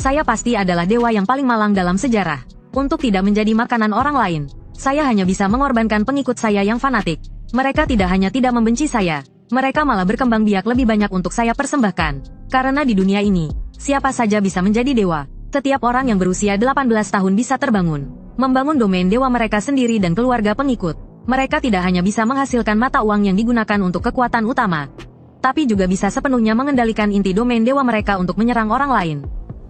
Saya pasti adalah dewa yang paling malang dalam sejarah. Untuk tidak menjadi makanan orang lain, saya hanya bisa mengorbankan pengikut saya yang fanatik. Mereka tidak hanya tidak membenci saya, mereka malah berkembang biak lebih banyak untuk saya persembahkan. Karena di dunia ini, siapa saja bisa menjadi dewa. Setiap orang yang berusia 18 tahun bisa terbangun, membangun domain dewa mereka sendiri dan keluarga pengikut. Mereka tidak hanya bisa menghasilkan mata uang yang digunakan untuk kekuatan utama, tapi juga bisa sepenuhnya mengendalikan inti domain dewa mereka untuk menyerang orang lain.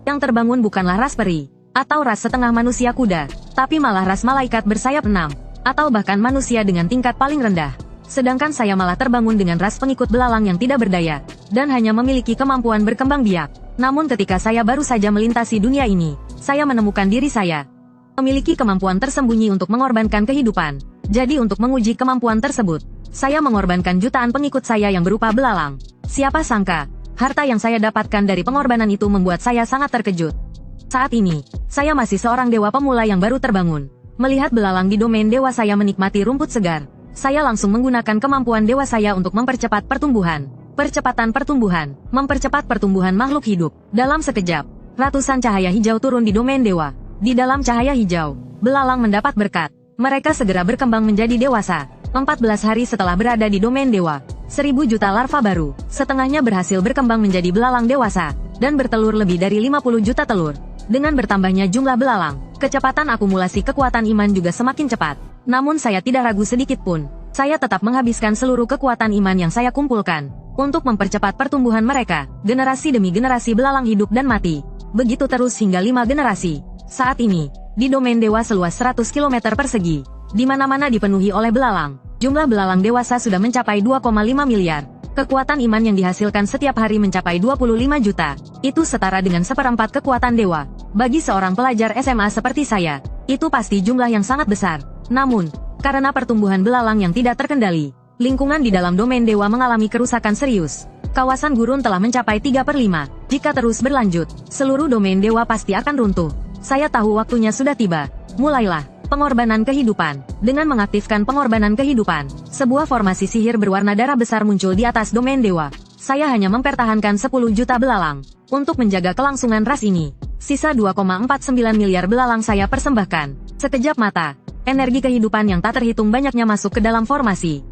Yang terbangun bukanlah ras peri, atau ras setengah manusia kuda, tapi malah ras malaikat bersayap 6, atau bahkan manusia dengan tingkat paling rendah. Sedangkan saya malah terbangun dengan ras pengikut belalang yang tidak berdaya, dan hanya memiliki kemampuan berkembang biak. Namun ketika saya baru saja melintasi dunia ini, saya menemukan diri saya memiliki kemampuan tersembunyi untuk mengorbankan kehidupan. Jadi untuk menguji kemampuan tersebut, saya mengorbankan jutaan pengikut saya yang berupa belalang. Siapa sangka, harta yang saya dapatkan dari pengorbanan itu membuat saya sangat terkejut. Saat ini, saya masih seorang dewa pemula yang baru terbangun. Melihat belalang di domain dewa saya menikmati rumput segar, saya langsung menggunakan kemampuan dewa saya untuk mempercepat pertumbuhan. Percepatan pertumbuhan, mempercepat pertumbuhan makhluk hidup. Dalam sekejap, ratusan cahaya hijau turun di domain dewa. Di dalam cahaya hijau, belalang mendapat berkat. Mereka segera berkembang menjadi dewasa. 14 hari setelah berada di domain dewa, 1000 juta larva baru, setengahnya berhasil berkembang menjadi belalang dewasa, dan bertelur lebih dari 50 juta telur. Dengan bertambahnya jumlah belalang, kecepatan akumulasi kekuatan iman juga semakin cepat. Namun saya tidak ragu sedikit pun. Saya tetap menghabiskan seluruh kekuatan iman yang saya kumpulkan untuk mempercepat pertumbuhan mereka, generasi demi generasi belalang hidup dan mati. Begitu terus hingga 5 generasi. Saat ini, di domain dewa seluas 100 km persegi, di mana-mana dipenuhi oleh belalang. Jumlah belalang dewasa sudah mencapai 2,5 miliar. Kekuatan iman yang dihasilkan setiap hari mencapai 25 juta. Itu setara dengan seperempat kekuatan dewa. Bagi seorang pelajar SMA seperti saya, itu pasti jumlah yang sangat besar. Namun, karena pertumbuhan belalang yang tidak terkendali, lingkungan di dalam domain dewa mengalami kerusakan serius. Kawasan gurun telah mencapai 3/5. Jika terus berlanjut, seluruh domain dewa pasti akan runtuh. Saya tahu waktunya sudah tiba. Mulailah pengorbanan kehidupan. Dengan mengaktifkan pengorbanan kehidupan, sebuah formasi sihir berwarna darah besar muncul di atas domain dewa. Saya hanya mempertahankan 10 juta belalang untuk menjaga kelangsungan ras ini. Sisa 2,49 miliar belalang saya persembahkan. Sekejap mata, energi kehidupan yang tak terhitung banyaknya masuk ke dalam formasi.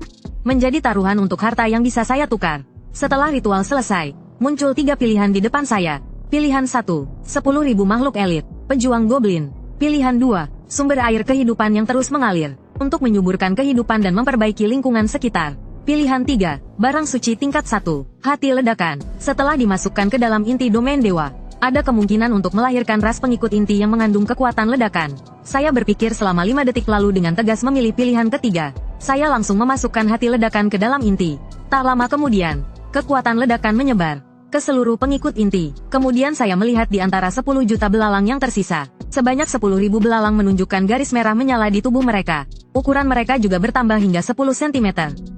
Menjadi taruhan untuk harta yang bisa saya tukar. Setelah ritual selesai, muncul 3 pilihan di depan saya. Pilihan 1, 10.000 makhluk elit, pejuang goblin. Pilihan 2, sumber air kehidupan yang terus mengalir, untuk menyuburkan kehidupan dan memperbaiki lingkungan sekitar. Pilihan 3, barang suci tingkat 1, hati ledakan. Setelah dimasukkan ke dalam inti domain dewa, ada kemungkinan untuk melahirkan ras pengikut inti yang mengandung kekuatan ledakan. Saya berpikir selama 5 detik lalu dengan tegas memilih pilihan ketiga. Saya langsung memasukkan hati ledakan ke dalam inti. Tak lama kemudian, kekuatan ledakan menyebar ke seluruh pengikut inti. Kemudian saya melihat di antara 10 juta belalang yang tersisa, sebanyak 10.000 belalang menunjukkan garis merah menyala di tubuh mereka. Ukuran mereka juga bertambah hingga 10 cm.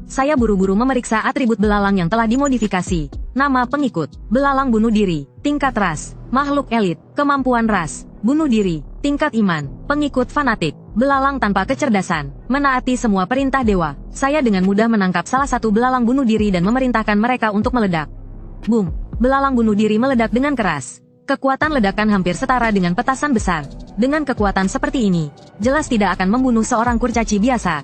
Saya buru-buru memeriksa atribut belalang yang telah dimodifikasi. Nama pengikut, belalang bunuh diri, tingkat ras, makhluk elit, kemampuan ras, bunuh diri, tingkat iman, pengikut fanatik, belalang tanpa kecerdasan, menaati semua perintah dewa. Saya dengan mudah menangkap salah satu belalang bunuh diri dan memerintahkan mereka untuk meledak. Boom! Belalang bunuh diri meledak dengan keras. Kekuatan ledakan hampir setara dengan petasan besar. Dengan kekuatan seperti ini, jelas tidak akan membunuh seorang kurcaci biasa.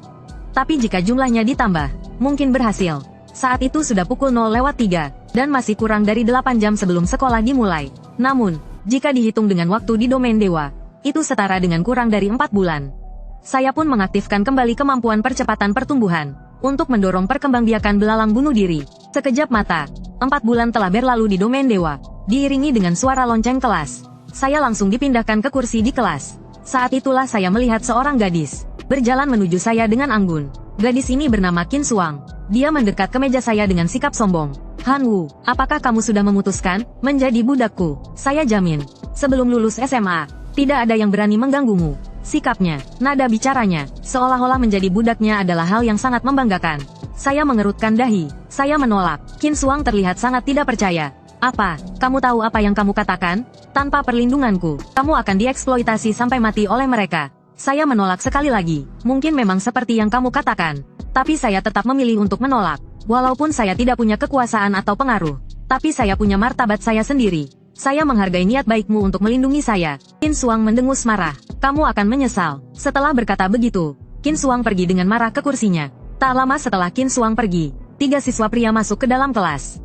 Tapi jika jumlahnya ditambah, mungkin berhasil. Saat itu sudah pukul 0:03, dan masih kurang dari 8 jam sebelum sekolah dimulai. Namun, jika dihitung dengan waktu di domain dewa, itu setara dengan kurang dari 4 bulan. Saya pun mengaktifkan kembali kemampuan percepatan pertumbuhan, untuk mendorong perkembangbiakan belalang bunuh diri. Sekejap mata, 4 bulan telah berlalu di domain dewa, diiringi dengan suara lonceng kelas. Saya langsung dipindahkan ke kursi di kelas. Saat itulah saya melihat seorang gadis berjalan menuju saya dengan anggun. Gadis ini bernama Qin Suang. Dia mendekat ke meja saya dengan sikap sombong. Han Wu, apakah kamu sudah memutuskan menjadi budakku? Saya jamin, sebelum lulus SMA, tidak ada yang berani mengganggumu. Sikapnya, nada bicaranya, seolah-olah menjadi budaknya adalah hal yang sangat membanggakan. Saya mengerutkan dahi. Saya menolak. Qin Suang terlihat sangat tidak percaya. Apa? Kamu tahu apa yang kamu katakan? Tanpa perlindunganku, kamu akan dieksploitasi sampai mati oleh mereka. Saya menolak sekali lagi. Mungkin memang seperti yang kamu katakan. Tapi saya tetap memilih untuk menolak. Walaupun saya tidak punya kekuasaan atau pengaruh, tapi saya punya martabat saya sendiri. Saya menghargai niat baikmu untuk melindungi saya. Qin Shuang mendengus marah. Kamu akan menyesal. Setelah berkata begitu, Qin Shuang pergi dengan marah ke kursinya. Tak lama setelah Qin Shuang pergi, 3 siswa pria masuk ke dalam kelas.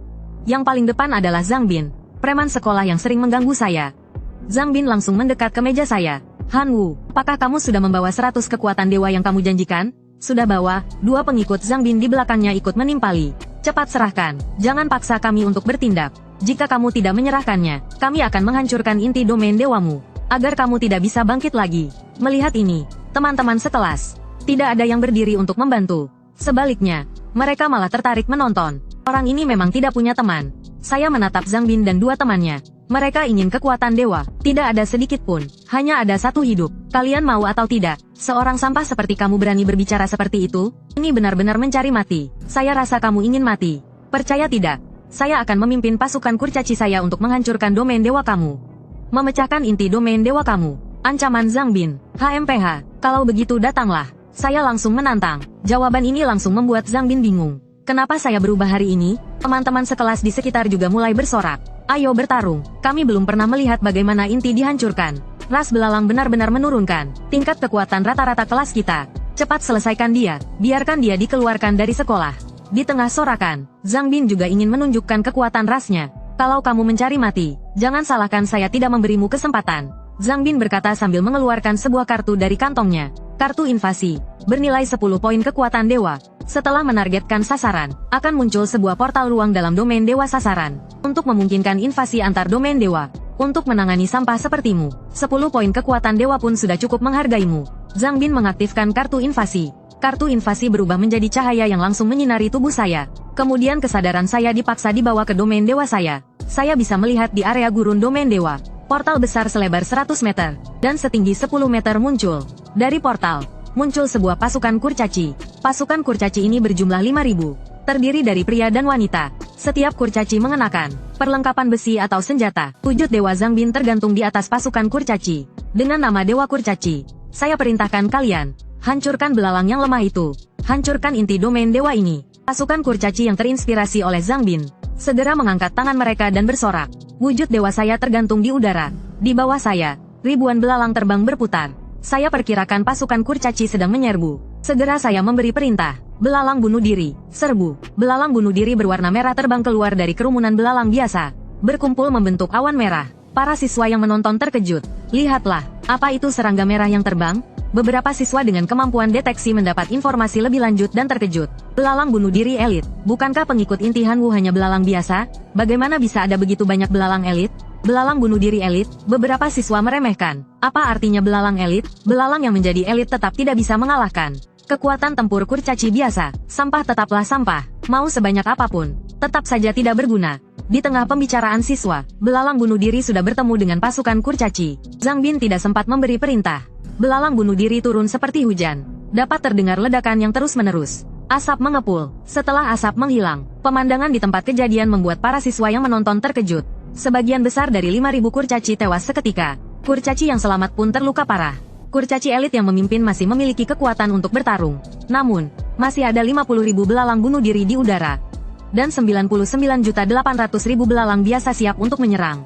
Yang paling depan adalah Zhang Bin, preman sekolah yang sering mengganggu saya. Zhang Bin langsung mendekat ke meja saya. Han Wu, apakah kamu sudah membawa 100 kekuatan dewa yang kamu janjikan? Sudah bawa. 2 pengikut Zhang Bin di belakangnya ikut menimpali. Cepat serahkan. Jangan paksa kami untuk bertindak. Jika kamu tidak menyerahkannya, kami akan menghancurkan inti domain dewamu, agar kamu tidak bisa bangkit lagi. Melihat ini, teman-teman sekelas tidak ada yang berdiri untuk membantu. Sebaliknya, mereka malah tertarik menonton. Orang ini memang tidak punya teman. Saya menatap Zhang Bin dan 2 temannya. Mereka ingin kekuatan dewa. Tidak ada sedikit pun. Hanya ada satu hidup. Kalian mau atau tidak? Seorang sampah seperti kamu berani berbicara seperti itu? Ini benar-benar mencari mati. Saya rasa kamu ingin mati. Percaya tidak? Saya akan memimpin pasukan kurcaci saya untuk menghancurkan domain dewa kamu. Memecahkan inti domain dewa kamu. Ancaman Zhang Bin. HMPH. Kalau begitu datanglah. Saya langsung menantang. Jawaban ini langsung membuat Zhang Bin bingung. Kenapa saya berubah hari ini? Teman-teman sekelas di sekitar juga mulai bersorak. Ayo bertarung. Kami belum pernah melihat bagaimana inti dihancurkan. Ras belalang benar-benar menurunkan tingkat kekuatan rata-rata kelas kita. Cepat selesaikan dia. Biarkan dia dikeluarkan dari sekolah. Di tengah sorakan, Zhang Bin juga ingin menunjukkan kekuatan rasnya. Kalau kamu mencari mati, jangan salahkan saya tidak memberimu kesempatan. Zhang Bin berkata sambil mengeluarkan sebuah kartu dari kantongnya. Kartu invasi, bernilai 10 poin kekuatan dewa. Setelah menargetkan sasaran, akan muncul sebuah portal ruang dalam domain dewa sasaran. Untuk memungkinkan invasi antar domain dewa. Untuk menangani sampah sepertimu, 10 poin kekuatan dewa pun sudah cukup menghargaimu. Zhang Bin mengaktifkan kartu invasi. Kartu invasi berubah menjadi cahaya yang langsung menyinari tubuh saya. Kemudian kesadaran saya dipaksa dibawa ke domain dewa saya. Saya bisa melihat di area gurun domain dewa. Portal besar selebar 100 meter, dan setinggi 10 meter muncul. Dari portal, muncul sebuah pasukan kurcaci. Pasukan kurcaci ini berjumlah 5.000. Terdiri dari pria dan wanita. Setiap kurcaci mengenakan perlengkapan besi atau senjata. Wujud Dewa Zhang Bin tergantung di atas pasukan kurcaci. Dengan nama Dewa Kurcaci, saya perintahkan kalian. Hancurkan belalang yang lemah itu. Hancurkan inti domain dewa ini. Pasukan kurcaci yang terinspirasi oleh Zhang Bin segera mengangkat tangan mereka dan bersorak. Wujud dewa saya tergantung di udara. Di bawah saya, ribuan belalang terbang berputar. Saya perkirakan pasukan kurcaci sedang menyerbu. Segera saya memberi perintah. Belalang bunuh diri. Serbu. Belalang bunuh diri berwarna merah terbang keluar dari kerumunan belalang biasa. Berkumpul membentuk awan merah. Para siswa yang menonton terkejut. Lihatlah, apa itu serangga merah yang terbang? Beberapa siswa dengan kemampuan deteksi mendapat informasi lebih lanjut dan terkejut. Belalang bunuh diri elit. Bukankah pengikut inti Han Wu hanya belalang biasa? Bagaimana bisa ada begitu banyak belalang elit? Belalang bunuh diri elit? Beberapa siswa meremehkan. Apa artinya belalang elit? Belalang yang menjadi elit tetap tidak bisa mengalahkan kekuatan tempur kurcaci biasa. Sampah tetaplah sampah. Mau sebanyak apapun, tetap saja tidak berguna. Di tengah pembicaraan siswa, belalang bunuh diri sudah bertemu dengan pasukan kurcaci. Zhang Bin tidak sempat memberi perintah. Belalang bunuh diri turun seperti hujan. Dapat terdengar ledakan yang terus-menerus. Asap mengepul. Setelah asap menghilang, pemandangan di tempat kejadian membuat para siswa yang menonton terkejut. Sebagian besar dari 5.000 kurcaci tewas seketika. Kurcaci yang selamat pun terluka parah. Kurcaci elit yang memimpin masih memiliki kekuatan untuk bertarung. Namun, masih ada 50.000 belalang bunuh diri di udara. Dan 99.800.000 belalang biasa siap untuk menyerang.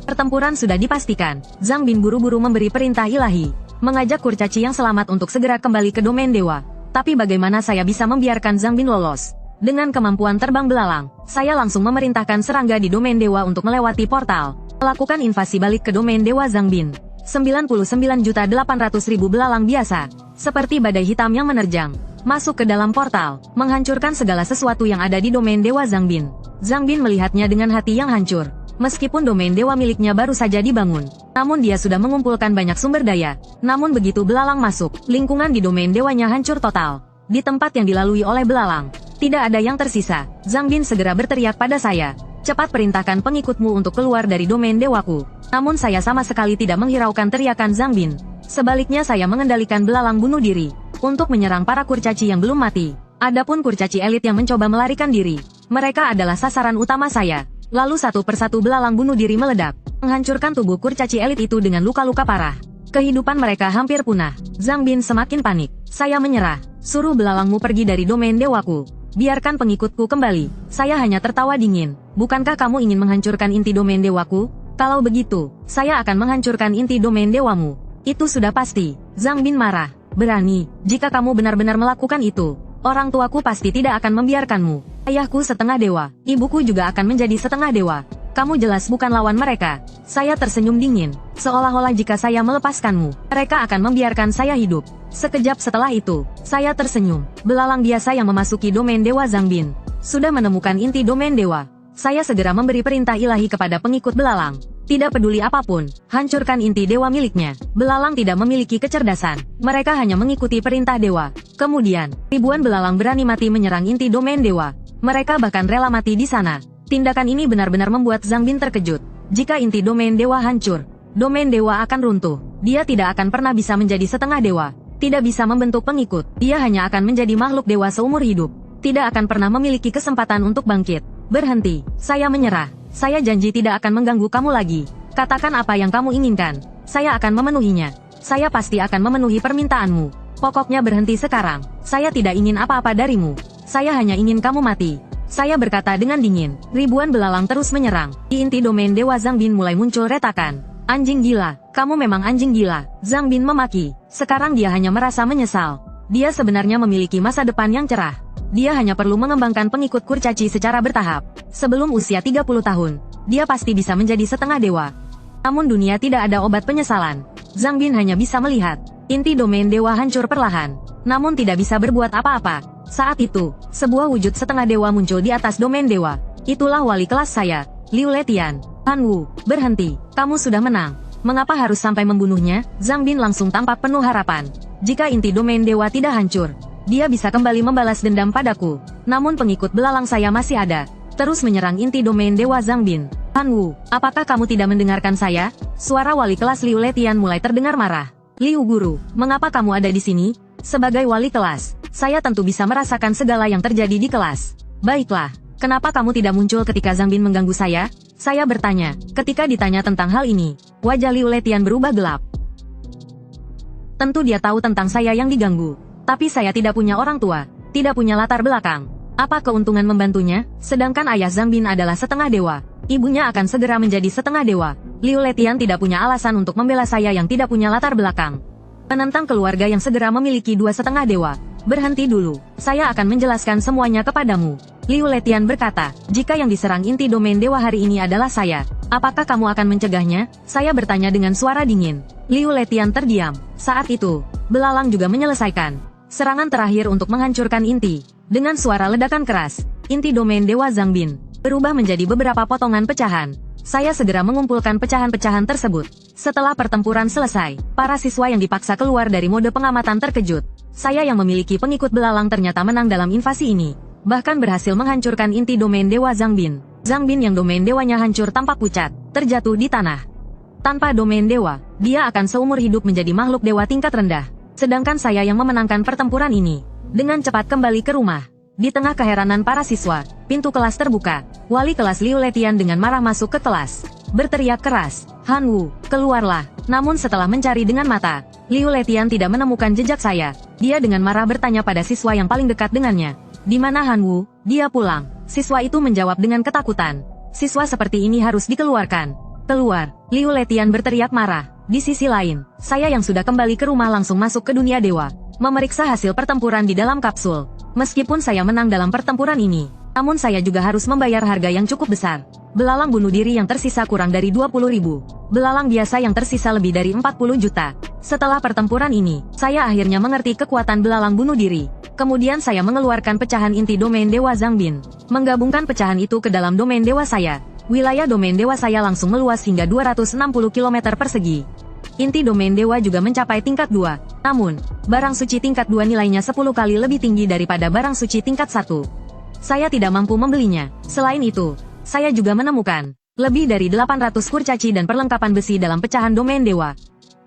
Pertempuran sudah dipastikan. Zhang Bin buru-buru memberi perintah ilahi. Mengajak kurcaci yang selamat untuk segera kembali ke domain dewa. Tapi bagaimana saya bisa membiarkan Zhang Bin lolos? Dengan kemampuan terbang belalang, saya langsung memerintahkan serangga di domain dewa untuk melewati portal. Melakukan invasi balik ke domain dewa Zhang Bin. 99.800.000 belalang biasa, seperti badai hitam yang menerjang, masuk ke dalam portal, menghancurkan segala sesuatu yang ada di domain dewa Zhang Bin. Zhang Bin melihatnya dengan hati yang hancur. Meskipun domain dewa miliknya baru saja dibangun, namun dia sudah mengumpulkan banyak sumber daya. Namun begitu belalang masuk, lingkungan di domain dewanya hancur total. Di tempat yang dilalui oleh belalang, tidak ada yang tersisa. Zhang Bin segera berteriak pada saya. Cepat perintahkan pengikutmu untuk keluar dari domain dewaku. Namun saya sama sekali tidak menghiraukan teriakan Zhang Bin. Sebaliknya saya mengendalikan belalang bunuh diri untuk menyerang para kurcaci yang belum mati. Adapun kurcaci elit yang mencoba melarikan diri, mereka adalah sasaran utama saya. Lalu satu persatu belalang bunuh diri meledak, menghancurkan tubuh kurcaci elit itu dengan luka-luka parah. Kehidupan mereka hampir punah. Zhang Bin semakin panik. Saya menyerah. Suruh belalangmu pergi dari domain dewaku. Biarkan pengikutku kembali. Saya hanya tertawa dingin. Bukankah kamu ingin menghancurkan inti domain dewaku? Kalau begitu, saya akan menghancurkan inti domain dewamu. Itu sudah pasti. Zhang Bin marah. Berani, jika kamu benar-benar melakukan itu, orang tuaku pasti tidak akan membiarkanmu. Ayahku setengah dewa, ibuku juga akan menjadi setengah dewa. Kamu jelas bukan lawan mereka. Saya tersenyum dingin, seolah-olah jika saya melepaskanmu, mereka akan membiarkan saya hidup. Sekejap setelah itu, saya tersenyum. Belalang biasa yang memasuki domain dewa Zhang Bin sudah menemukan inti domain dewa. Saya segera memberi perintah ilahi kepada pengikut belalang. Tidak peduli apapun, hancurkan inti dewa miliknya. Belalang tidak memiliki kecerdasan. Mereka hanya mengikuti perintah dewa. Kemudian, ribuan belalang berani mati menyerang inti domain dewa. Mereka bahkan rela mati di sana. Tindakan ini benar-benar membuat Zhang Bin terkejut. Jika inti domain dewa hancur, domain dewa akan runtuh. Dia tidak akan pernah bisa menjadi setengah dewa. Tidak bisa membentuk pengikut. Dia hanya akan menjadi makhluk dewa seumur hidup. Tidak akan pernah memiliki kesempatan untuk bangkit. Berhenti, saya menyerah. Saya janji tidak akan mengganggu kamu lagi. Katakan apa yang kamu inginkan. Saya akan memenuhinya. Saya pasti akan memenuhi permintaanmu. Pokoknya berhenti sekarang. Saya tidak ingin apa-apa darimu. Saya hanya ingin kamu mati. Saya berkata dengan dingin. Ribuan belalang terus menyerang. Di inti domain dewa Zhang Bin mulai muncul retakan. Anjing gila, kamu memang anjing gila. Zhang Bin memaki. Sekarang dia hanya merasa menyesal. Dia sebenarnya memiliki masa depan yang cerah. Dia hanya perlu mengembangkan pengikut kurcaci secara bertahap. Sebelum usia 30 tahun, dia pasti bisa menjadi setengah dewa. Namun dunia tidak ada obat penyesalan. Zhang Bin hanya bisa melihat inti domain dewa hancur perlahan, namun tidak bisa berbuat apa-apa. Saat itu, sebuah wujud setengah dewa muncul di atas domain dewa. Itulah wali kelas saya, Liu Letian. Han Wu, berhenti, kamu sudah menang. Mengapa harus sampai membunuhnya? Zhang Bin langsung tampak penuh harapan. Jika inti domain dewa tidak hancur, dia bisa kembali membalas dendam padaku. Namun pengikut belalang saya masih ada. Terus menyerang inti domain dewa Zhang Bin. Han Wu, apakah kamu tidak mendengarkan saya? Suara wali kelas Liu Letian mulai terdengar marah. Liu Guru, mengapa kamu ada di sini? Sebagai wali kelas, saya tentu bisa merasakan segala yang terjadi di kelas. Baiklah, kenapa kamu tidak muncul ketika Zhang Bin mengganggu saya? Saya bertanya. Ketika ditanya tentang hal ini, wajah Liu Letian berubah gelap. Tentu dia tahu tentang saya yang diganggu. Tapi saya tidak punya orang tua, tidak punya latar belakang. Apa keuntungan membantunya? Sedangkan ayah Zhang Bin adalah setengah dewa. Ibunya akan segera menjadi setengah dewa. Liu Letian tidak punya alasan untuk membela saya yang tidak punya latar belakang. Menentang keluarga yang segera memiliki dua setengah dewa. Berhenti dulu, saya akan menjelaskan semuanya kepadamu. Liu Letian berkata, jika yang diserang inti domain dewa hari ini adalah saya, apakah kamu akan mencegahnya? Saya bertanya dengan suara dingin. Liu Letian terdiam. Saat itu, belalang juga menyelesaikan serangan terakhir untuk menghancurkan inti. Dengan suara ledakan keras, inti domain dewa Zhang Bin berubah menjadi beberapa potongan pecahan. Saya segera mengumpulkan pecahan-pecahan tersebut. Setelah pertempuran selesai, para siswa yang dipaksa keluar dari mode pengamatan terkejut. Saya yang memiliki pengikut belalang ternyata menang dalam invasi ini. Bahkan berhasil menghancurkan inti domain dewa Zhang Bin. Zhang Bin yang domain dewanya hancur tampak pucat, terjatuh di tanah. Tanpa domain dewa, dia akan seumur hidup menjadi makhluk dewa tingkat rendah. Sedangkan saya yang memenangkan pertempuran ini. Dengan cepat kembali ke rumah. Di tengah keheranan para siswa, pintu kelas terbuka. Wali kelas Liu Letian dengan marah masuk ke kelas. Berteriak keras, Han Wu, keluarlah. Namun setelah mencari dengan mata, Liu Letian tidak menemukan jejak saya. Dia dengan marah bertanya pada siswa yang paling dekat dengannya. Di mana Han Wu? Dia pulang. Siswa itu menjawab dengan ketakutan. Siswa seperti ini harus dikeluarkan. Keluar, Liu Letian berteriak marah. Di sisi lain, saya yang sudah kembali ke rumah langsung masuk ke dunia dewa. Memeriksa hasil pertempuran di dalam kapsul. Meskipun saya menang dalam pertempuran ini, namun saya juga harus membayar harga yang cukup besar. Belalang bunuh diri yang tersisa kurang dari 20.000. Belalang biasa yang tersisa lebih dari 40 juta. Setelah pertempuran ini, saya akhirnya mengerti kekuatan belalang bunuh diri. Kemudian saya mengeluarkan pecahan inti domain dewa Zhang Bin. Menggabungkan pecahan itu ke dalam domain dewa saya. Wilayah domain dewa saya langsung meluas hingga 260 km persegi. Inti domain dewa juga mencapai tingkat 2. Namun, barang suci tingkat 2 nilainya 10 kali lebih tinggi daripada barang suci tingkat 1. Saya tidak mampu membelinya. Selain itu, saya juga menemukan lebih dari 800 kurcaci dan perlengkapan besi dalam pecahan domain dewa.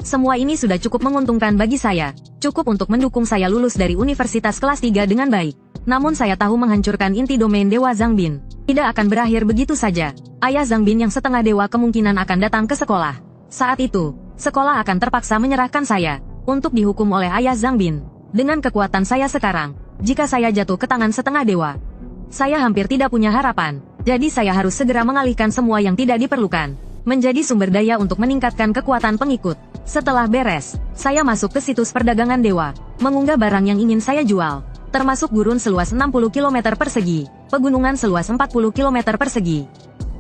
Semua ini sudah cukup menguntungkan bagi saya. Cukup untuk mendukung saya lulus dari universitas kelas 3 dengan baik. Namun saya tahu menghancurkan inti domain dewa Zhang Bin tidak akan berakhir begitu saja. Ayah Zhang Bin yang setengah dewa kemungkinan akan datang ke sekolah. Saat itu, sekolah akan terpaksa menyerahkan saya untuk dihukum oleh ayah Zhang Bin. Dengan kekuatan saya sekarang, jika saya jatuh ke tangan setengah dewa, saya hampir tidak punya harapan. Jadi saya harus segera mengalihkan semua yang tidak diperlukan. menjadi sumber daya untuk meningkatkan kekuatan pengikut. Setelah beres, saya masuk ke situs perdagangan dewa, mengunggah barang yang ingin saya jual, termasuk gurun seluas 60 km persegi, pegunungan seluas 40 km persegi,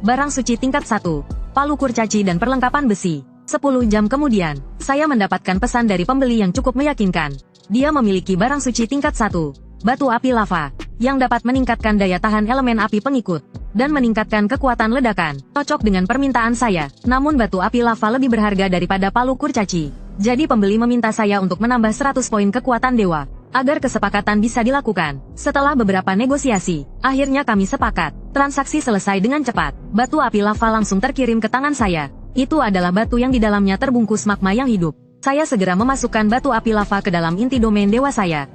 barang suci tingkat 1, palu kurcaci dan perlengkapan besi. 10 jam kemudian, saya mendapatkan pesan dari pembeli yang cukup meyakinkan. Dia memiliki barang suci tingkat 1, batu api lava, yang dapat meningkatkan daya tahan elemen api pengikut, dan meningkatkan kekuatan ledakan, cocok dengan permintaan saya. Namun batu api lava lebih berharga daripada palu kurcaci. Jadi pembeli meminta saya untuk menambah 100 poin kekuatan dewa, agar kesepakatan bisa dilakukan. Setelah beberapa negosiasi, akhirnya kami sepakat. Transaksi selesai dengan cepat. Batu api lava langsung terkirim ke tangan saya. Itu adalah batu yang di dalamnya terbungkus magma yang hidup. Saya segera memasukkan batu api lava ke dalam inti domain dewa saya.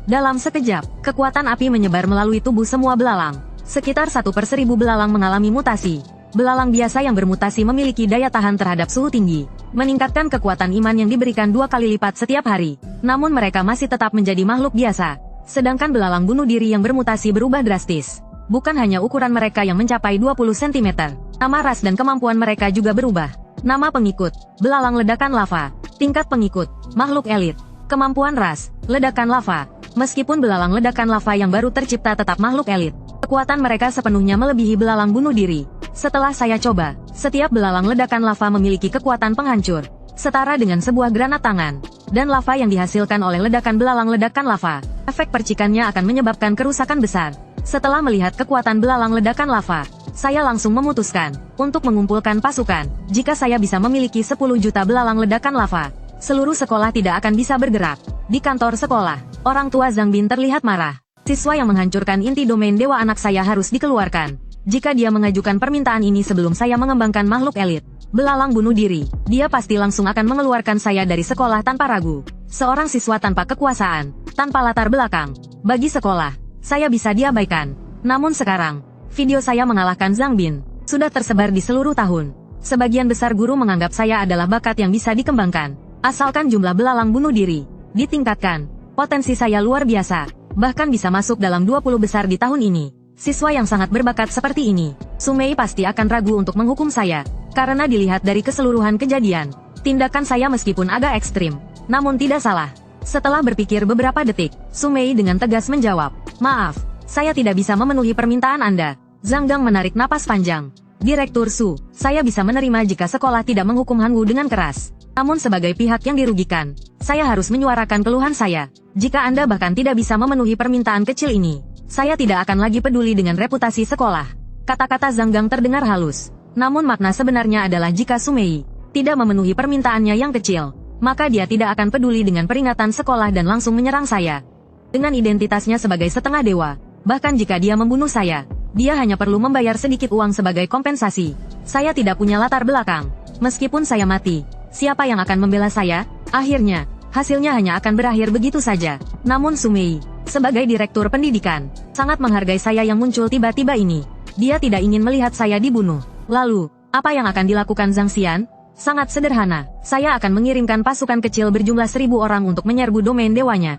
Dalam sekejap, kekuatan api menyebar melalui tubuh semua belalang. Sekitar 1/1000 belalang mengalami mutasi. Belalang biasa yang bermutasi memiliki daya tahan terhadap suhu tinggi, meningkatkan kekuatan iman yang diberikan 2 kali lipat setiap hari. Namun mereka masih tetap menjadi makhluk biasa. Sedangkan belalang bunuh diri yang bermutasi berubah drastis. Bukan hanya ukuran mereka yang mencapai 20 cm, nama ras dan kemampuan mereka juga berubah. Nama pengikut, belalang ledakan lava. Tingkat pengikut, makhluk elit. Kemampuan ras, ledakan lava. Meskipun belalang ledakan lava yang baru tercipta tetap makhluk elit, kekuatan mereka sepenuhnya melebihi belalang bunuh diri. Setelah saya coba, setiap belalang ledakan lava memiliki kekuatan penghancur, setara dengan sebuah granat tangan, dan lava yang dihasilkan oleh ledakan belalang ledakan lava. Efek percikannya akan menyebabkan kerusakan besar. Setelah melihat kekuatan belalang ledakan lava, saya langsung memutuskan untuk mengumpulkan pasukan. Jika saya bisa memiliki 10 juta belalang ledakan lava, seluruh sekolah tidak akan bisa bergerak. Di kantor sekolah, orang tua Zhang Bin terlihat marah. Siswa yang menghancurkan inti domain dewa anak saya harus dikeluarkan. Jika dia mengajukan permintaan ini sebelum saya mengembangkan makhluk elit, belalang bunuh diri, dia pasti langsung akan mengeluarkan saya dari sekolah tanpa ragu. Seorang siswa tanpa kekuasaan, tanpa latar belakang. Bagi sekolah, saya bisa diabaikan. Namun sekarang, video saya mengalahkan Zhang Bin sudah tersebar di seluruh tahun. Sebagian besar guru menganggap saya adalah bakat yang bisa dikembangkan. Asalkan jumlah belalang bunuh diri ditingkatkan, potensi saya luar biasa, bahkan bisa masuk dalam 20 besar di tahun ini. Siswa yang sangat berbakat seperti ini, Su Mei pasti akan ragu untuk menghukum saya, karena dilihat dari keseluruhan kejadian, tindakan saya meskipun agak ekstrim, namun tidak salah. Setelah berpikir beberapa detik, Su Mei dengan tegas menjawab, "Maaf, saya tidak bisa memenuhi permintaan Anda." Zhang Gang menarik napas panjang. "Direktur Su, saya bisa menerima jika sekolah tidak menghukum Han Wu dengan keras. Namun sebagai pihak yang dirugikan, saya harus menyuarakan keluhan saya. Jika Anda bahkan tidak bisa memenuhi permintaan kecil ini, saya tidak akan lagi peduli dengan reputasi sekolah." Kata-kata Zhang Gang terdengar halus. Namun makna sebenarnya adalah jika Su Mei tidak memenuhi permintaannya yang kecil, maka dia tidak akan peduli dengan peringatan sekolah dan langsung menyerang saya. Dengan identitasnya sebagai setengah dewa, bahkan jika dia membunuh saya, dia hanya perlu membayar sedikit uang sebagai kompensasi. Saya tidak punya latar belakang. Meskipun saya mati, siapa yang akan membela saya? Akhirnya, hasilnya hanya akan berakhir begitu saja. Namun Su Mei, sebagai direktur pendidikan, sangat menghargai saya yang muncul tiba-tiba ini. Dia tidak ingin melihat saya dibunuh. Lalu, apa yang akan dilakukan Zhang Xian? Sangat sederhana, saya akan mengirimkan pasukan kecil berjumlah 1000 orang untuk menyerbu domain dewanya.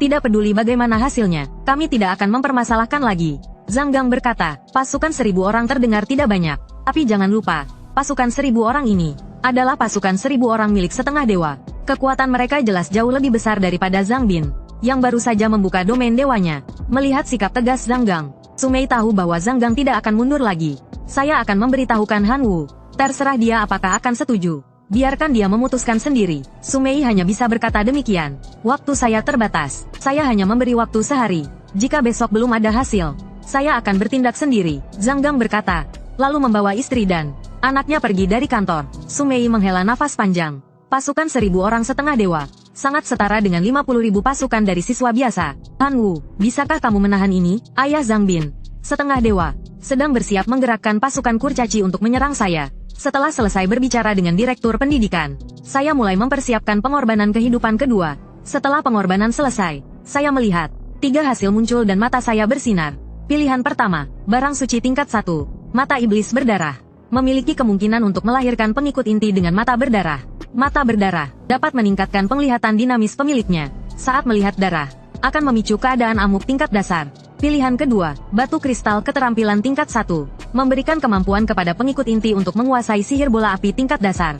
Tidak peduli bagaimana hasilnya, kami tidak akan mempermasalahkan lagi. Zhang Gang berkata, pasukan 1000 orang terdengar tidak banyak. Tapi jangan lupa, pasukan 1000 orang ini adalah pasukan 1000 orang milik setengah dewa. Kekuatan mereka jelas jauh lebih besar daripada Zhang Bin, yang baru saja membuka domain dewanya. Melihat sikap tegas Zhang Gang, Su Mei tahu bahwa Zhang Gang tidak akan mundur lagi. Saya akan memberitahukan Han Wu. Terserah dia apakah akan setuju. Biarkan dia memutuskan sendiri. Su Mei hanya bisa berkata demikian. Waktu saya terbatas. Saya hanya memberi waktu sehari. Jika besok belum ada hasil, saya akan bertindak sendiri. Zhang Gang berkata, lalu membawa istri dan anaknya pergi dari kantor. Su Mei menghela nafas panjang. Pasukan 1000 orang setengah dewa, sangat setara dengan 50.000 pasukan dari siswa biasa. Han Wu, bisakah kamu menahan ini? Ayah Zhang Bin, setengah dewa, sedang bersiap menggerakkan pasukan kurcaci untuk menyerang saya. Setelah selesai berbicara dengan direktur pendidikan, saya mulai mempersiapkan pengorbanan kehidupan kedua. Setelah pengorbanan selesai, saya melihat 3 hasil muncul dan mata saya bersinar. Pilihan pertama, barang suci tingkat 1, mata iblis berdarah. Memiliki kemungkinan untuk melahirkan pengikut inti dengan mata berdarah. Mata berdarah dapat meningkatkan penglihatan dinamis pemiliknya. Saat melihat darah, akan memicu keadaan amuk tingkat dasar. Pilihan kedua, batu kristal keterampilan tingkat 1. Memberikan kemampuan kepada pengikut inti untuk menguasai sihir bola api tingkat dasar.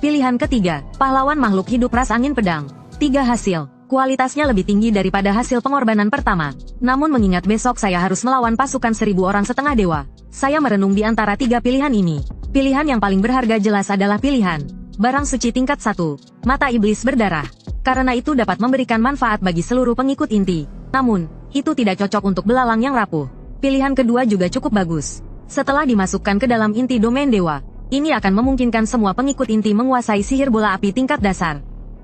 Pilihan ketiga, pahlawan makhluk hidup ras angin pedang. 3 hasil. Kualitasnya lebih tinggi daripada hasil pengorbanan pertama. Namun mengingat besok saya harus melawan pasukan 1000 orang setengah dewa, saya merenung di antara 3 pilihan ini. Pilihan yang paling berharga jelas adalah pilihan barang suci tingkat 1, mata iblis berdarah. Karena itu dapat memberikan manfaat bagi seluruh pengikut inti. Namun, itu tidak cocok untuk belalang yang rapuh. Pilihan kedua juga cukup bagus. Setelah dimasukkan ke dalam inti domain dewa, ini akan memungkinkan semua pengikut inti menguasai sihir bola api tingkat dasar.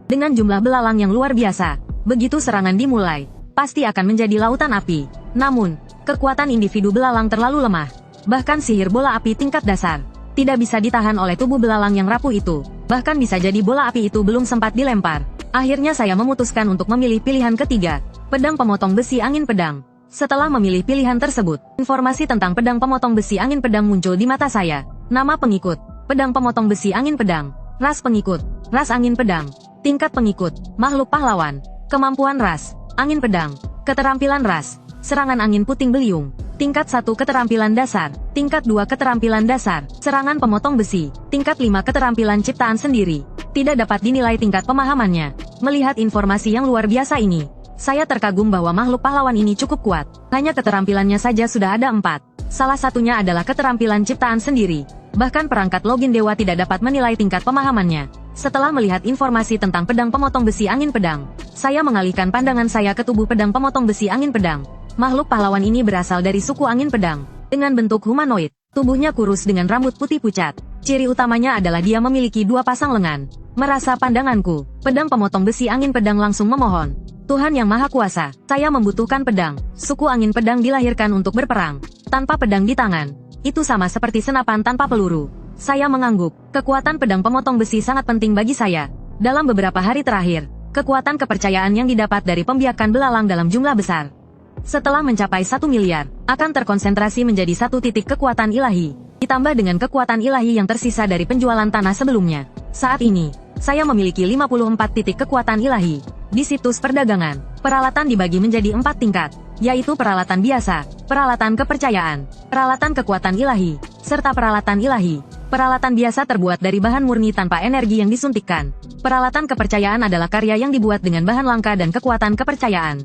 Dengan jumlah belalang yang luar biasa, begitu serangan dimulai, pasti akan menjadi lautan api. Namun, kekuatan individu belalang terlalu lemah. Bahkan sihir bola api tingkat dasar tidak bisa ditahan oleh tubuh belalang yang rapuh itu. Bahkan bisa jadi bola api itu belum sempat dilempar. Akhirnya saya memutuskan untuk memilih pilihan ketiga, pedang pemotong besi angin pedang. Setelah memilih pilihan tersebut, informasi tentang pedang pemotong besi angin pedang muncul di mata saya. Nama pengikut, pedang pemotong besi angin pedang. Ras pengikut, ras angin pedang. Tingkat pengikut, makhluk pahlawan. Kemampuan ras, angin pedang. Keterampilan ras, serangan angin puting beliung. Tingkat 1 keterampilan dasar. Tingkat 2 keterampilan dasar, serangan pemotong besi. Tingkat 5 keterampilan ciptaan sendiri. Tidak dapat dinilai tingkat pemahamannya. Melihat informasi yang luar biasa ini, saya terkagum bahwa makhluk pahlawan ini cukup kuat. Hanya keterampilannya saja sudah ada 4. Salah satunya adalah keterampilan ciptaan sendiri. Bahkan perangkat login dewa tidak dapat menilai tingkat pemahamannya. Setelah melihat informasi tentang pedang pemotong besi angin pedang, saya mengalihkan pandangan saya ke tubuh pedang pemotong besi angin pedang. Makhluk pahlawan ini berasal dari suku angin pedang. Dengan bentuk humanoid, tubuhnya kurus dengan rambut putih pucat. Ciri utamanya adalah dia memiliki 2 pasang lengan. Merasa pandanganku, pedang pemotong besi angin pedang langsung memohon. Tuhan yang Maha Kuasa, saya membutuhkan pedang. Suku angin pedang dilahirkan untuk berperang. Tanpa pedang di tangan, itu sama seperti senapan tanpa peluru. Saya mengangguk, kekuatan pedang pemotong besi sangat penting bagi saya. Dalam beberapa hari terakhir, kekuatan kepercayaan yang didapat dari pembiakan belalang dalam jumlah besar. Setelah mencapai 1 miliar, akan terkonsentrasi menjadi 1 titik kekuatan ilahi. Ditambah dengan kekuatan ilahi yang tersisa dari penjualan tanah sebelumnya. Saat ini, saya memiliki 54 titik kekuatan ilahi. Di situs perdagangan, peralatan dibagi menjadi 4 tingkat, yaitu peralatan biasa, peralatan kepercayaan, peralatan kekuatan ilahi, serta peralatan ilahi. Peralatan biasa terbuat dari bahan murni tanpa energi yang disuntikkan. Peralatan kepercayaan adalah karya yang dibuat dengan bahan langka dan kekuatan kepercayaan.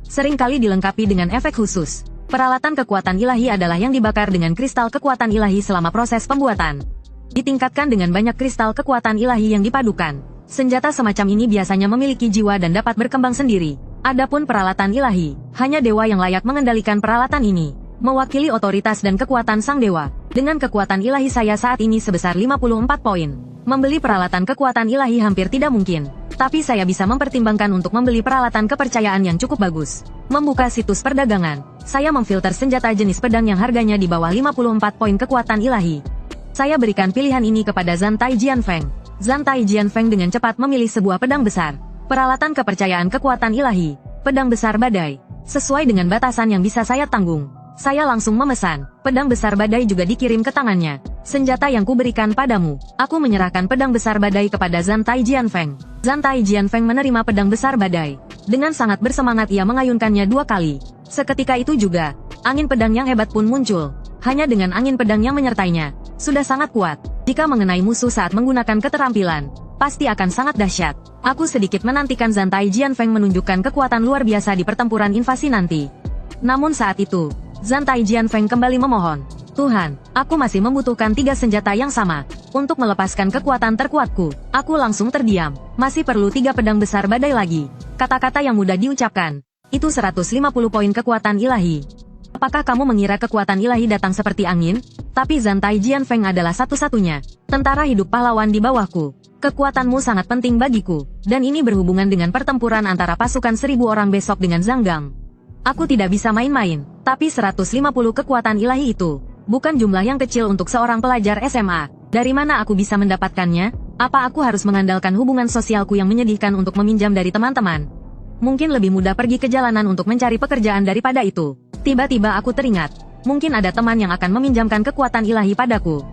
Seringkali dilengkapi dengan efek khusus. Peralatan kekuatan ilahi adalah yang dibakar dengan kristal kekuatan ilahi selama proses pembuatan. Ditingkatkan dengan banyak kristal kekuatan ilahi yang dipadukan. Senjata semacam ini biasanya memiliki jiwa dan dapat berkembang sendiri. Adapun peralatan ilahi, hanya dewa yang layak mengendalikan peralatan ini. Mewakili otoritas dan kekuatan sang dewa. Dengan kekuatan ilahi saya saat ini sebesar 54 poin. Membeli peralatan kekuatan ilahi hampir tidak mungkin. Tapi saya bisa mempertimbangkan untuk membeli peralatan kepercayaan yang cukup bagus. Membuka situs perdagangan, saya memfilter senjata jenis pedang yang harganya di bawah 54 poin kekuatan ilahi. Saya berikan pilihan ini kepada Zantai Jianfeng. Zantai Jianfeng dengan cepat memilih sebuah pedang besar. Peralatan kepercayaan kekuatan ilahi, pedang besar badai. Sesuai dengan batasan yang bisa saya tanggung, saya langsung memesan. Pedang besar badai juga dikirim ke tangannya. Senjata yang kuberikan padamu. Aku menyerahkan pedang besar badai kepada Zantai Jianfeng. Zantai Jianfeng menerima pedang besar badai. Dengan sangat bersemangat ia mengayunkannya 2 kali. Seketika itu juga, angin pedang yang hebat pun muncul. Hanya dengan angin pedang yang menyertainya, sudah sangat kuat. Jika mengenai musuh saat menggunakan keterampilan, pasti akan sangat dahsyat. Aku sedikit menantikan Zantai Jianfeng menunjukkan kekuatan luar biasa di pertempuran invasi nanti. Namun saat itu, Zantai Jianfeng kembali memohon, Tuhan, aku masih membutuhkan 3 senjata yang sama. Untuk melepaskan kekuatan terkuatku, aku langsung terdiam. Masih perlu 3 pedang besar badai lagi. Kata-kata yang mudah diucapkan. Itu 150 poin kekuatan ilahi. Apakah kamu mengira kekuatan ilahi datang seperti angin? Tapi Zantai Jianfeng adalah satu-satunya tentara hidup pahlawan di bawahku. Kekuatanmu sangat penting bagiku. Dan ini berhubungan dengan pertempuran antara pasukan 1000 orang besok dengan Zhanggang. Aku tidak bisa main-main. Tapi 150 kekuatan ilahi itu bukan jumlah yang kecil untuk seorang pelajar SMA. Dari mana aku bisa mendapatkannya? Apa aku harus mengandalkan hubungan sosialku yang menyedihkan untuk meminjam dari teman-teman? Mungkin lebih mudah pergi ke jalanan untuk mencari pekerjaan daripada itu. Tiba-tiba aku teringat, mungkin ada teman yang akan meminjamkan kekuatan ilahi padaku.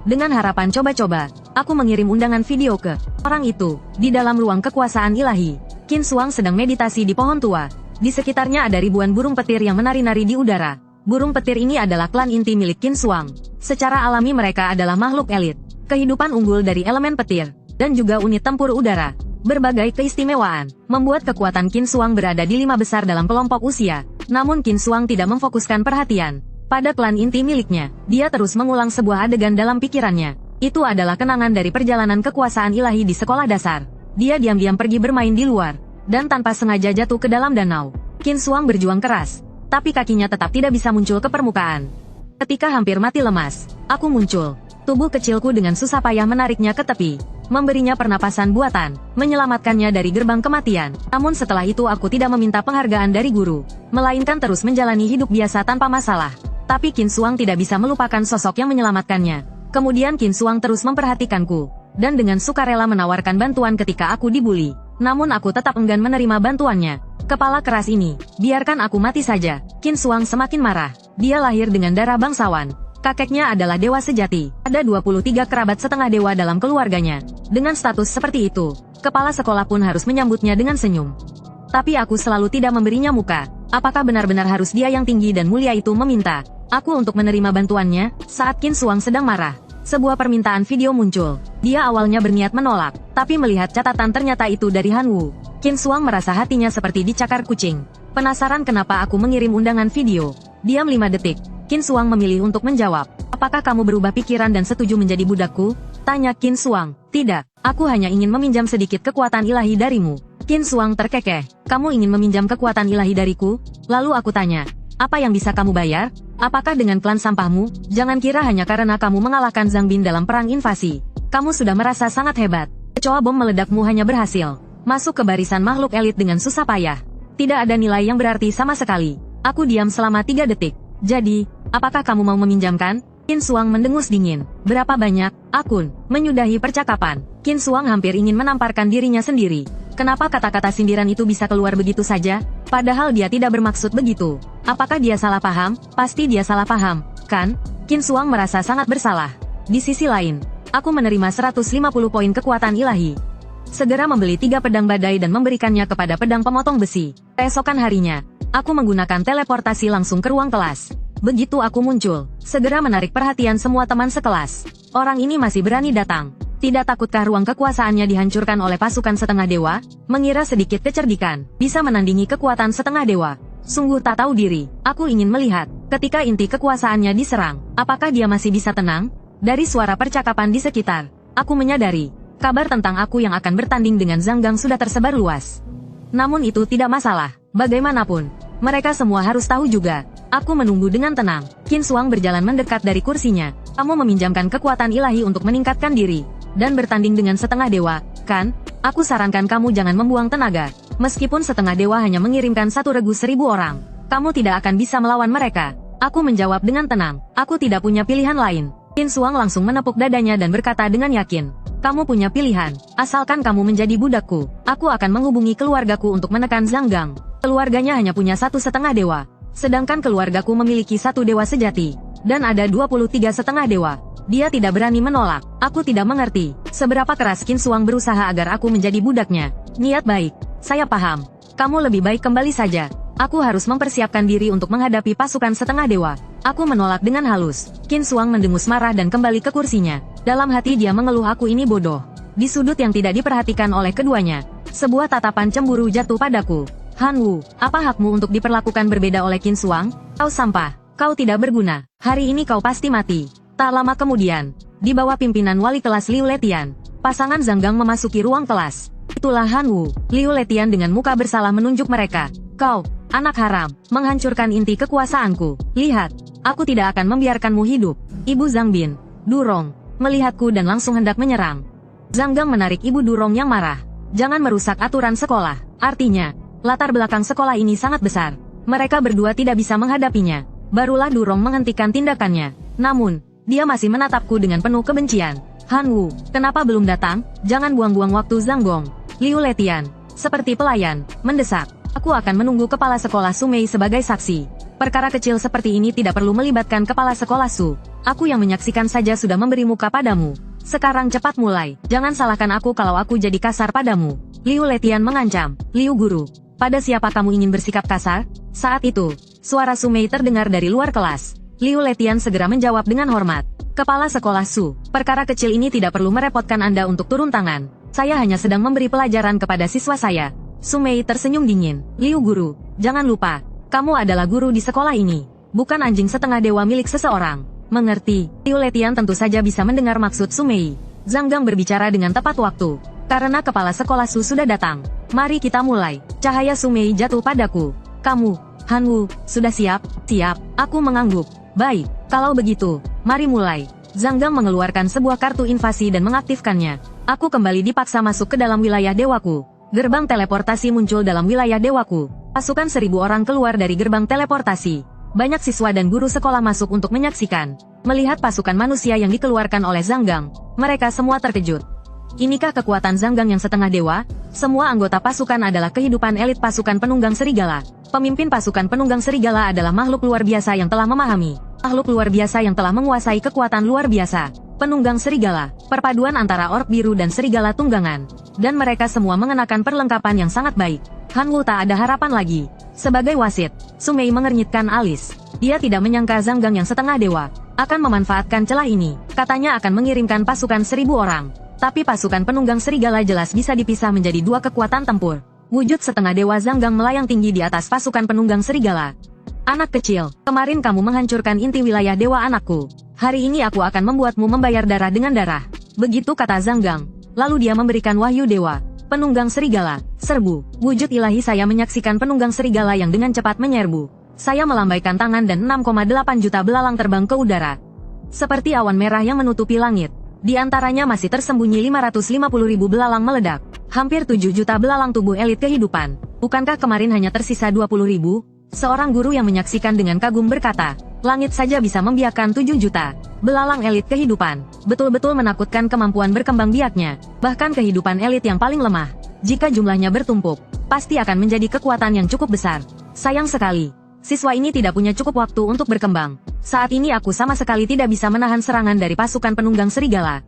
Dengan harapan coba-coba, aku mengirim undangan video ke orang itu. Di dalam ruang kekuasaan ilahi, Qin Suang sedang meditasi di pohon tua. Di sekitarnya ada ribuan burung petir yang menari-nari di udara. Burung petir ini adalah klan inti milik Qin Shuang. Secara alami mereka adalah makhluk elit. Kehidupan unggul dari elemen petir, dan juga unit tempur udara. Berbagai keistimewaan, membuat kekuatan Qin Shuang berada di 5 besar dalam kelompok usia. Namun Qin Shuang tidak memfokuskan perhatian pada klan inti miliknya. Dia terus mengulang sebuah adegan dalam pikirannya. Itu adalah kenangan dari perjalanan kekuasaan ilahi di sekolah dasar. Dia diam-diam pergi bermain di luar, dan tanpa sengaja jatuh ke dalam danau. Qin Shuang berjuang keras, tapi kakinya tetap tidak bisa muncul ke permukaan. Ketika hampir mati lemas, aku muncul. Tubuh kecilku dengan susah payah menariknya ke tepi, memberinya pernapasan buatan, menyelamatkannya dari gerbang kematian. Namun setelah itu aku tidak meminta penghargaan dari guru, melainkan terus menjalani hidup biasa tanpa masalah. Tapi Qin Shuang tidak bisa melupakan sosok yang menyelamatkannya. Kemudian Qin Shuang terus memperhatikanku, dan dengan sukarela menawarkan bantuan ketika aku dibully. Namun aku tetap enggan menerima bantuannya. Kepala keras ini, biarkan aku mati saja. Qin Shuang semakin marah. Dia lahir dengan darah bangsawan. Kakeknya adalah dewa sejati. Ada 23 kerabat setengah dewa dalam keluarganya. Dengan status seperti itu, kepala sekolah pun harus menyambutnya dengan senyum. Tapi aku selalu tidak memberinya muka. Apakah benar-benar harus dia yang tinggi dan mulia itu meminta aku untuk menerima bantuannya? Saat Qin Shuang sedang marah, sebuah permintaan video muncul. Dia awalnya berniat menolak, tapi melihat catatan ternyata itu dari Han Wu. Qin Shuang merasa hatinya seperti dicakar kucing. Penasaran kenapa aku mengirim undangan video. Diam 5 detik. Qin Shuang memilih untuk menjawab. Apakah kamu berubah pikiran dan setuju menjadi budakku? Tanya Qin Shuang. Tidak, aku hanya ingin meminjam sedikit kekuatan ilahi darimu. Qin Shuang terkekeh. Kamu ingin meminjam kekuatan ilahi dariku? Lalu aku tanya. Apa yang bisa kamu bayar? Apakah dengan klan sampahmu? Jangan kira hanya karena kamu mengalahkan Zhang Bin dalam perang invasi, kamu sudah merasa sangat hebat. Kecoa bom meledakmu hanya berhasil masuk ke barisan makhluk elit dengan susah payah. Tidak ada nilai yang berarti sama sekali. Aku diam selama 3 detik. Jadi, apakah kamu mau meminjamkan? Qin Shuang mendengus dingin. Berapa banyak? Akun. Menyudahi percakapan, Qin Shuang hampir ingin menamparkan dirinya sendiri. Kenapa kata-kata sindiran itu bisa keluar begitu saja? Padahal dia tidak bermaksud begitu. Apakah dia salah paham? Pasti dia salah paham, kan? Qin Shuang merasa sangat bersalah. Di sisi lain, aku menerima 150 poin kekuatan ilahi. Segera membeli 3 pedang badai dan memberikannya kepada pedang pemotong besi. Keesokan harinya, aku menggunakan teleportasi langsung ke ruang kelas. Begitu aku muncul, segera menarik perhatian semua teman sekelas. Orang ini masih berani datang. Tidak takutkah ruang kekuasaannya dihancurkan oleh pasukan setengah dewa? Mengira sedikit kecerdikan, bisa menandingi kekuatan setengah dewa. Sungguh tak tahu diri. Aku ingin melihat, ketika inti kekuasaannya diserang, apakah dia masih bisa tenang? Dari suara percakapan di sekitar, aku menyadari, kabar tentang aku yang akan bertanding dengan Zhang Gang sudah tersebar luas. Namun itu tidak masalah, bagaimanapun, mereka semua harus tahu juga. Aku menunggu dengan tenang. Qin Shuang berjalan mendekat dari kursinya. Kamu meminjamkan kekuatan ilahi untuk meningkatkan diri dan bertanding dengan setengah dewa, kan? Aku sarankan kamu jangan membuang tenaga. Meskipun setengah dewa hanya mengirimkan 1 regu 1000 orang, kamu tidak akan bisa melawan mereka. Aku menjawab dengan tenang. Aku tidak punya pilihan lain. Qin Shuang langsung menepuk dadanya dan berkata dengan yakin. Kamu punya pilihan. Asalkan kamu menjadi budakku, aku akan menghubungi keluargaku untuk menekan Zhang Gang. Keluarganya hanya punya 1 setengah dewa. Sedangkan keluargaku memiliki 1 dewa sejati. Dan ada 23 setengah dewa. Dia tidak berani menolak. Aku tidak mengerti seberapa keras Qin Shuang berusaha agar aku menjadi budaknya. Niat baik. Saya paham. Kamu lebih baik kembali saja. Aku harus mempersiapkan diri untuk menghadapi pasukan setengah dewa. Aku menolak dengan halus. Qin Shuang mendengus marah dan kembali ke kursinya. Dalam hati dia mengeluh aku ini bodoh. Di sudut yang tidak diperhatikan oleh keduanya, sebuah tatapan cemburu jatuh padaku. Han Wu, apa hakmu untuk diperlakukan berbeda oleh Qin Shuang? Kau sampah. Kau tidak berguna. Hari ini kau pasti mati. Tak lama kemudian, di bawah pimpinan wali kelas Liu Letian, pasangan Zhang Gang memasuki ruang kelas. Itulah Han Wu. Liu Letian dengan muka bersalah menunjuk mereka. Kau, anak haram, menghancurkan inti kekuasaanku. Lihat, aku tidak akan membiarkanmu hidup. Ibu Zhang Bin, Durong, melihatku dan langsung hendak menyerang. Zhang Gang menarik Ibu Durong yang marah. Jangan merusak aturan sekolah. Artinya, latar belakang sekolah ini sangat besar. Mereka berdua tidak bisa menghadapinya. Barulah Durong menghentikan tindakannya. Namun, dia masih menatapku dengan penuh kebencian. Han Wu, kenapa belum datang? Jangan buang-buang waktu Zhang Gong. Liu Letian, seperti pelayan, mendesak. Aku akan menunggu kepala sekolah Su Mei sebagai saksi. Perkara kecil seperti ini tidak perlu melibatkan kepala sekolah Su. Aku yang menyaksikan saja sudah memberi muka padamu. Sekarang cepat mulai. Jangan salahkan aku kalau aku jadi kasar padamu. Liu Letian mengancam. Liu Guru, Pada siapa kamu ingin bersikap kasar? Saat itu, suara Su Mei terdengar dari luar kelas. Liu Letian segera menjawab dengan hormat. Kepala sekolah Su, perkara kecil ini tidak perlu merepotkan Anda untuk turun tangan. Saya hanya sedang memberi pelajaran kepada siswa saya. Su Mei tersenyum dingin. Liu Guru, jangan lupa, kamu adalah guru di sekolah ini, bukan anjing setengah dewa milik seseorang. Mengerti? Liu Letian tentu saja bisa mendengar maksud Su Mei. Zhang Gang berbicara dengan tepat waktu. Karena kepala sekolah Su sudah datang. Mari kita mulai. Cahaya Su Mei jatuh padaku. Kamu, Han Wu, sudah siap? Siap, aku mengangguk. Baik, kalau begitu, mari mulai. Zhang Gang mengeluarkan sebuah kartu invasi dan mengaktifkannya. Aku kembali dipaksa masuk ke dalam wilayah dewaku. Gerbang teleportasi muncul dalam wilayah dewaku. Pasukan 1000 orang keluar dari gerbang teleportasi. Banyak siswa dan guru sekolah masuk untuk menyaksikan. Melihat pasukan manusia yang dikeluarkan oleh Zhang Gang, mereka semua terkejut. Inikah kekuatan Zhang Gang yang setengah dewa? Semua anggota pasukan adalah kehidupan elit pasukan penunggang serigala. Pemimpin pasukan penunggang serigala adalah makhluk luar biasa yang telah memahami. Makhluk luar biasa yang telah menguasai kekuatan luar biasa. Penunggang serigala, perpaduan antara orc biru dan serigala tunggangan. Dan mereka semua mengenakan perlengkapan yang sangat baik. Han Wu tak ada harapan lagi. Sebagai wasit, Su Mei mengernyitkan alis. Dia tidak menyangka Zhang Gang yang setengah dewa akan memanfaatkan celah ini. Katanya akan mengirimkan pasukan 1000 orang. Tapi pasukan penunggang serigala jelas bisa dipisah menjadi 2 kekuatan tempur. Wujud setengah dewa Zhang Gang melayang tinggi di atas pasukan penunggang serigala. Anak kecil, kemarin kamu menghancurkan inti wilayah dewa anakku. Hari ini aku akan membuatmu membayar darah dengan darah. Begitu kata Zhang Gang. Lalu dia memberikan wahyu dewa. Penunggang serigala, serbu. Wujud ilahi saya menyaksikan penunggang serigala yang dengan cepat menyerbu. Saya melambaikan tangan dan 6,8 juta belalang terbang ke udara. Seperti awan merah yang menutupi langit. Di antaranya masih tersembunyi 550.000 belalang meledak. Hampir 7 juta belalang tubuh elit kehidupan. Bukankah kemarin hanya tersisa 20.000? Seorang guru yang menyaksikan dengan kagum berkata, langit saja bisa membiakkan 7 juta. Belalang elit kehidupan. Betul-betul menakutkan kemampuan berkembang biaknya. Bahkan kehidupan elit yang paling lemah. Jika jumlahnya bertumpuk, pasti akan menjadi kekuatan yang cukup besar. Sayang sekali, siswa ini tidak punya cukup waktu untuk berkembang. Saat ini aku sama sekali tidak bisa menahan serangan dari pasukan penunggang serigala.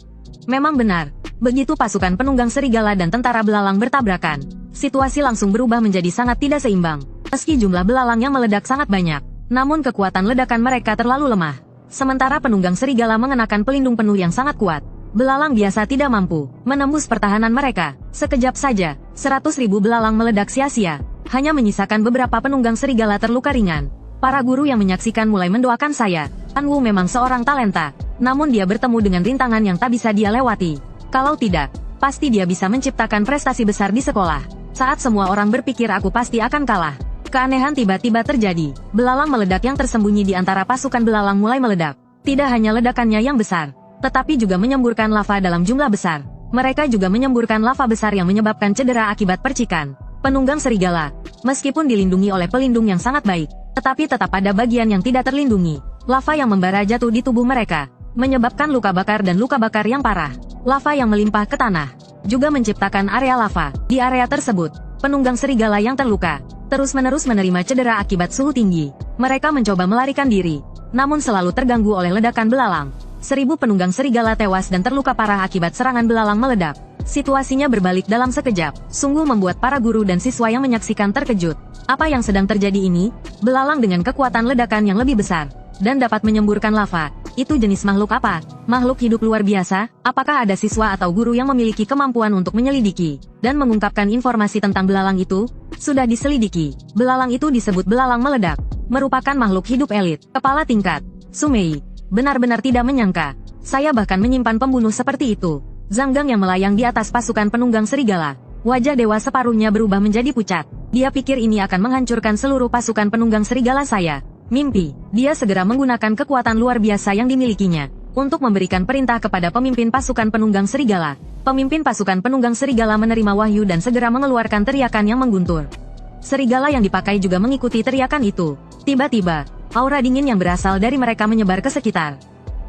Memang benar, begitu pasukan penunggang serigala dan tentara belalang bertabrakan, situasi langsung berubah menjadi sangat tidak seimbang. Meski jumlah belalang yang meledak sangat banyak, namun kekuatan ledakan mereka terlalu lemah. Sementara penunggang serigala mengenakan pelindung penuh yang sangat kuat. Belalang biasa tidak mampu menembus pertahanan mereka. Sekejap saja, 100.000 belalang meledak sia-sia. Hanya menyisakan beberapa penunggang serigala terluka ringan. Para guru yang menyaksikan mulai mendoakan saya. Han Wu memang seorang talenta, namun dia bertemu dengan rintangan yang tak bisa dia lewati. Kalau tidak, pasti dia bisa menciptakan prestasi besar di sekolah. Saat semua orang berpikir aku pasti akan kalah, keanehan tiba-tiba terjadi. Belalang meledak yang tersembunyi di antara pasukan belalang mulai meledak. Tidak hanya ledakannya yang besar, tetapi juga menyemburkan lava dalam jumlah besar. Mereka juga menyemburkan lava besar yang menyebabkan cedera akibat percikan. Penunggang serigala, meskipun dilindungi oleh pelindung yang sangat baik, tetapi tetap ada bagian yang tidak terlindungi. Lava yang membara jatuh di tubuh mereka, menyebabkan luka bakar dan luka bakar yang parah. Lava yang melimpah ke tanah, juga menciptakan area lava. Di area tersebut, penunggang serigala yang terluka, terus-menerus menerima cedera akibat suhu tinggi. Mereka mencoba melarikan diri, namun selalu terganggu oleh ledakan belalang. 1000 penunggang serigala tewas dan terluka parah akibat serangan belalang meledak. Situasinya berbalik dalam sekejap, sungguh membuat para guru dan siswa yang menyaksikan terkejut. Apa yang sedang terjadi ini? Belalang dengan kekuatan ledakan yang lebih besar, dan dapat menyemburkan lava. Itu jenis makhluk apa? Makhluk hidup luar biasa? Apakah ada siswa atau guru yang memiliki kemampuan untuk menyelidiki dan mengungkapkan informasi tentang belalang itu? Sudah diselidiki. Belalang itu disebut belalang meledak. Merupakan makhluk hidup elit. Kepala tingkat. Su Mei. Benar-benar tidak menyangka. Saya bahkan menyimpan pembunuh seperti itu. Zhang Gang yang melayang di atas pasukan penunggang serigala. Wajah dewa separuhnya berubah menjadi pucat. Dia pikir ini akan menghancurkan seluruh pasukan penunggang serigala saya. Mimpi. Dia segera menggunakan kekuatan luar biasa yang dimilikinya untuk memberikan perintah kepada pemimpin pasukan penunggang serigala. Pemimpin pasukan penunggang serigala menerima wahyu dan segera mengeluarkan teriakan yang mengguntur. Serigala yang dipakai juga mengikuti teriakan itu. Tiba-tiba, aura dingin yang berasal dari mereka menyebar ke sekitar.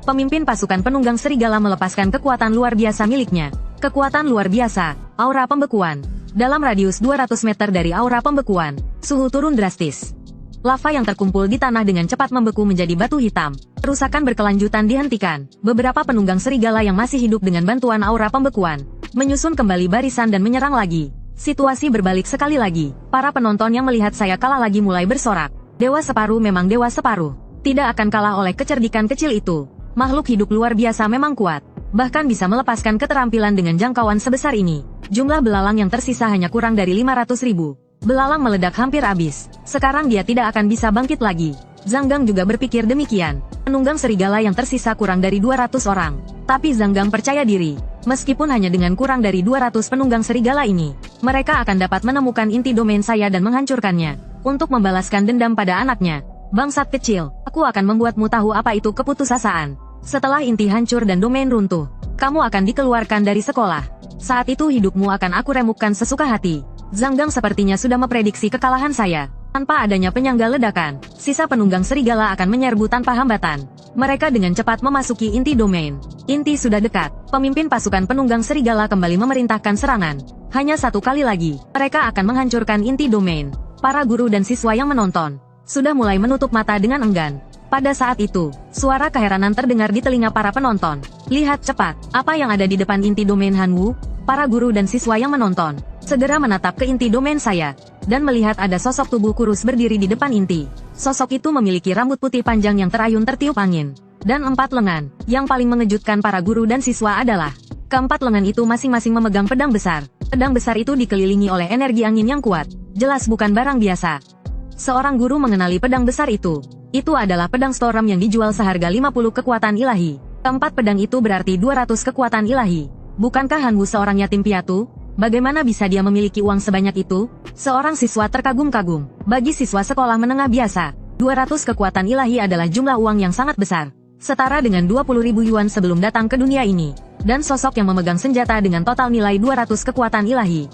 Pemimpin pasukan penunggang serigala melepaskan kekuatan luar biasa miliknya. Kekuatan luar biasa, aura pembekuan. Dalam radius 200 meter dari aura pembekuan, suhu turun drastis. Lava yang terkumpul di tanah dengan cepat membeku menjadi batu hitam. Kerusakan berkelanjutan dihentikan. Beberapa penunggang serigala yang masih hidup dengan bantuan aura pembekuan menyusun kembali barisan dan menyerang lagi. Situasi berbalik sekali lagi. Para penonton yang melihat saya kalah lagi mulai bersorak. Dewa separuh memang dewa separuh. Tidak akan kalah oleh kecerdikan kecil itu. Makhluk hidup luar biasa memang kuat. Bahkan bisa melepaskan keterampilan dengan jangkauan sebesar ini. Jumlah belalang yang tersisa hanya kurang dari 500.000. Belalang meledak hampir habis. Sekarang dia tidak akan bisa bangkit lagi. Zhang Gang juga berpikir demikian. Penunggang serigala yang tersisa kurang dari 200 orang. Tapi Zhang Gang percaya diri. Meskipun hanya dengan kurang dari 200 penunggang serigala ini, mereka akan dapat menemukan inti domain saya dan menghancurkannya. Untuk membalaskan dendam pada anaknya. Bangsat kecil, aku akan membuatmu tahu apa itu keputusasaan. Setelah inti hancur dan domain runtuh, kamu akan dikeluarkan dari sekolah. Saat itu hidupmu akan aku remukkan sesuka hati. Zhang Gang sepertinya sudah memprediksi kekalahan saya. Tanpa adanya penyangga ledakan, sisa penunggang serigala akan menyerbu tanpa hambatan. Mereka dengan cepat memasuki inti domain. Inti sudah dekat. Pemimpin pasukan penunggang serigala kembali memerintahkan serangan. Hanya satu kali lagi, mereka akan menghancurkan inti domain. Para guru dan siswa yang menonton sudah mulai menutup mata dengan enggan. Pada saat itu, suara keheranan terdengar di telinga para penonton. Lihat cepat, apa yang ada di depan inti domain Hanwu? Para guru dan siswa yang menonton segera menatap ke inti domain saya, dan melihat ada sosok tubuh kurus berdiri di depan inti. Sosok itu memiliki rambut putih panjang yang terayun tertiup angin, dan 4 lengan. Yang paling mengejutkan para guru dan siswa adalah, keempat lengan itu masing-masing memegang pedang besar. Pedang besar itu dikelilingi oleh energi angin yang kuat. Jelas bukan barang biasa. Seorang guru mengenali pedang besar itu. Itu adalah pedang Storm yang dijual seharga 50 kekuatan ilahi. Keempat pedang itu berarti 200 kekuatan ilahi. Bukankah Hanwu seorang yatim piatu? Bagaimana bisa dia memiliki uang sebanyak itu? Seorang siswa terkagum-kagum. Bagi siswa sekolah menengah biasa, 200 kekuatan ilahi adalah jumlah uang yang sangat besar. Setara dengan 20.000 yuan sebelum datang ke dunia ini. Dan sosok yang memegang senjata dengan total nilai 200 kekuatan ilahi.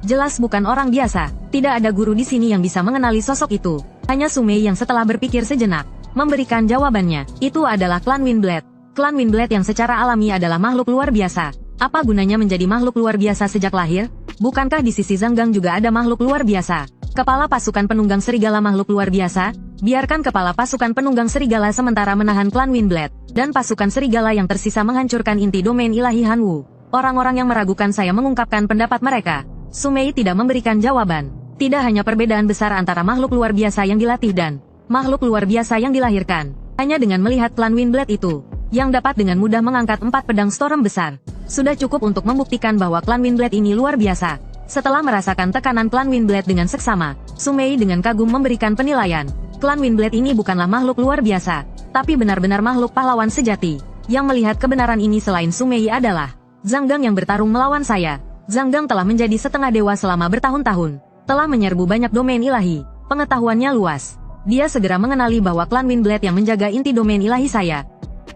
Jelas bukan orang biasa. Tidak ada guru di sini yang bisa mengenali sosok itu. Hanya Sumei yang setelah berpikir sejenak, memberikan jawabannya. Itu adalah klan Windblade. Klan Windblade yang secara alami adalah makhluk luar biasa. Apa gunanya menjadi makhluk luar biasa sejak lahir? Bukankah di sisi Zhang Gang juga ada makhluk luar biasa? Kepala pasukan penunggang serigala makhluk luar biasa? Biarkan kepala pasukan penunggang serigala sementara menahan klan Windblade, dan pasukan serigala yang tersisa menghancurkan inti domain ilahi Hanwu. Orang-orang yang meragukan saya mengungkapkan pendapat mereka. Sumei tidak memberikan jawaban. Tidak hanya perbedaan besar antara makhluk luar biasa yang dilatih dan makhluk luar biasa yang dilahirkan. Hanya dengan melihat klan Windblade itu, yang dapat dengan mudah mengangkat 4 pedang Storm besar, sudah cukup untuk membuktikan bahwa klan Windblade ini luar biasa. Setelah merasakan tekanan klan Windblade dengan seksama, Sumei dengan kagum memberikan penilaian. Klan Windblade ini bukanlah makhluk luar biasa, tapi benar-benar makhluk pahlawan sejati. Yang melihat kebenaran ini selain Sumei adalah Zhang Gang yang bertarung melawan saya. Zhang Gang telah menjadi setengah dewa selama bertahun-tahun, telah menyerbu banyak domain ilahi, pengetahuannya luas. Dia segera mengenali bahwa klan Windblade yang menjaga inti domain ilahi saya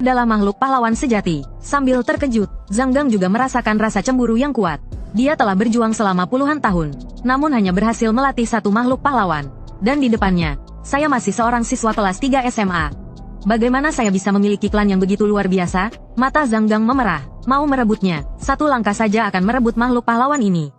adalah makhluk pahlawan sejati. Sambil terkejut, Zhang Gang juga merasakan rasa cemburu yang kuat. Dia telah berjuang selama puluhan tahun, namun hanya berhasil melatih satu makhluk pahlawan. Dan di depannya, saya masih seorang siswa kelas 3 SMA. Bagaimana saya bisa memiliki klan yang begitu luar biasa? Mata Zhang Gang memerah, mau merebutnya. Satu langkah saja akan merebut makhluk pahlawan ini.